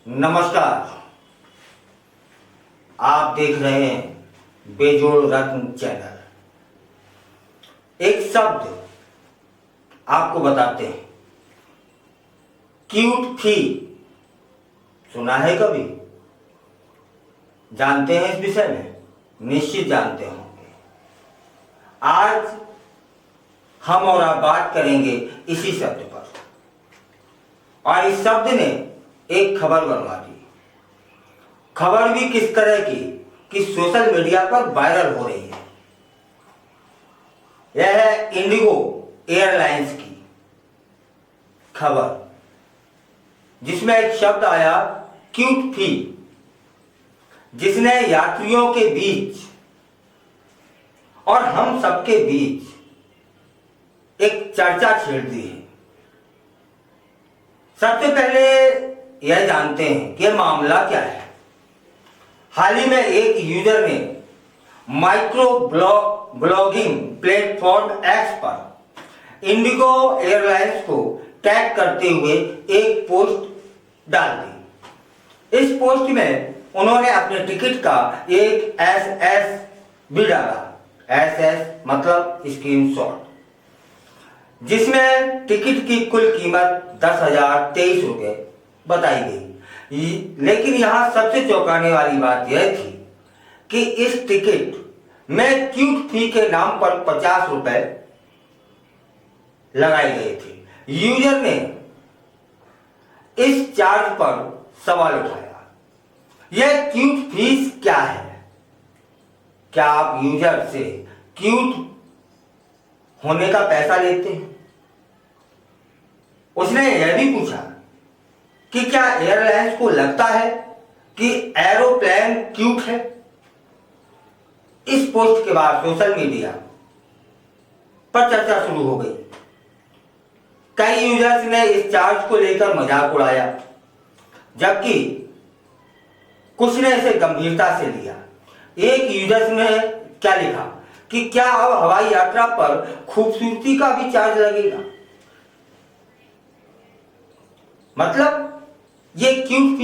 नमस्कार। आप देख रहे हैं बेजोड़ रत्न चैनल। एक शब्द आपको बताते हैं, क्यूट थी। सुना है कभी? जानते हैं इस विषय में? निश्चित जानते होंगे। आज हम और आप बात करेंगे इसी शब्द पर, और इस शब्द ने एक खबर बनवा दी। खबर भी किस तरह की कि सोशल मीडिया पर वायरल हो रही है। यह है इंडिगो एयरलाइंस की खबर, जिसमें एक शब्द आया क्यूट फी, जिसने यात्रियों के बीच और हम सबके बीच एक चर्चा छेड़ दी है। सबसे पहले यह जानते हैं कि मामला क्या है। हाल ही में एक यूजर ने माइक्रो ब्लॉगिंग प्लेटफॉर्म एक्स पर इंडिगो एयरलाइंस को टैग करते हुए एक पोस्ट डाल दी। इस पोस्ट में उन्होंने अपने टिकट का एक एसएस भी डाला। एसएस मतलब स्क्रीनशॉट, जिसमें टिकट की कुल कीमत 10,023 रुपये बताई गई। लेकिन यहां सबसे चौंकाने वाली बात यह थी कि इस टिकट में क्यूट फी के नाम पर 50 रुपए लगाए गए थे। यूजर ने इस चार्ज पर सवाल उठाया, यह क्यूट फीस क्या है? क्या आप यूजर से क्यूट होने का पैसा लेते हैं? उसने यह भी पूछा कि क्या एयरलाइंस को लगता है कि एरोप्लेन क्यूट है? इस पोस्ट के बाद सोशल मीडिया पर चर्चा शुरू हो गई। कई यूजर्स ने इस चार्ज को लेकर मजाक उड़ाया, जबकि कुछ ने इसे गंभीरता से लिया। एक यूजर्स ने क्या लिखा कि क्या अब हवाई यात्रा पर खूबसूरती का भी चार्ज लगेगा? मतलब ये क्यूट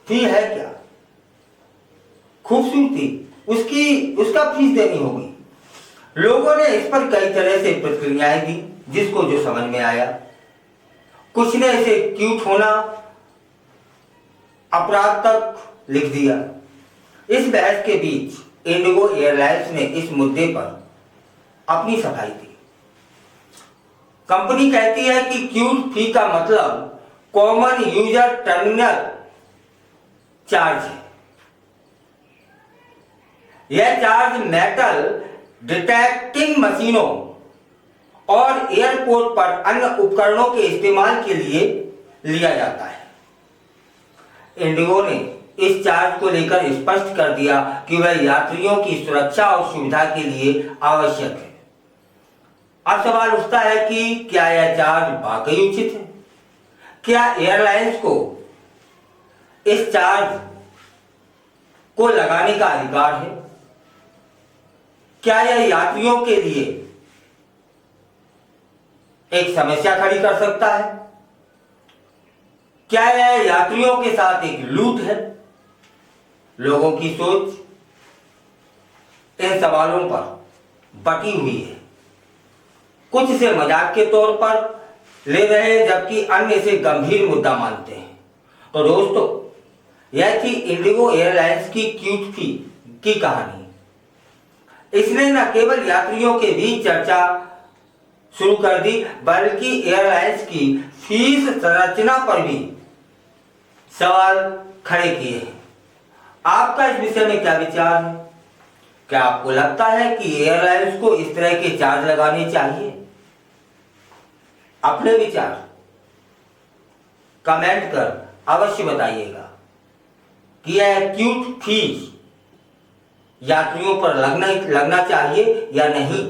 फी है क्या? खूबसूरती उसका फीस देनी होगी। लोगों ने इस पर कई तरह से प्रतिक्रियाएं दी, जिसको जो समझ में आया। कुछ ने इसे क्यूट होना अपराध तक लिख दिया। इस बहस के बीच इंडिगो एयरलाइंस ने इस मुद्दे पर अपनी सफाई दी। कंपनी कहती है कि क्यूट फी का मतलब कॉमन यूजर टर्मिनल चार्ज है। यह चार्ज मेटल डिटेक्टिंग मशीनों और एयरपोर्ट पर अन्य उपकरणों के इस्तेमाल के लिए लिया जाता है। इंडिगो ने इस चार्ज को लेकर स्पष्ट कर दिया कि वह यात्रियों की सुरक्षा और सुविधा के लिए आवश्यक है। अब सवाल उठता है कि क्या यह चार्ज वाकई उचित है? क्या एयरलाइंस को इस चार्ज को लगाने का अधिकार है? क्या यह यात्रियों के लिए एक समस्या खड़ी कर सकता है? क्या यह यात्रियों के साथ एक लूट है? लोगों की सोच इन सवालों पर बटी हुई है। कुछ इसे मजाक के तौर पर ले रहे हैं, जबकि अन्य इसे गंभीर मुद्दा मानते हैं। तो दोस्तों, यह थी इंडिगो एयरलाइंस की क्यूट फी की कहानी। इसने न केवल यात्रियों के बीच चर्चा शुरू कर दी, बल्कि एयरलाइंस की फीस संरचना पर भी सवाल खड़े किए हैं। आपका इस विषय में क्या विचार है? क्या आपको लगता है कि एयरलाइंस को इस तरह के चार्ज लगाने चाहिए? अपने विचार कमेंट कर अवश्य बताइएगा कि यह क्यूट फीस यात्रियों पर लगना चाहिए या नहीं।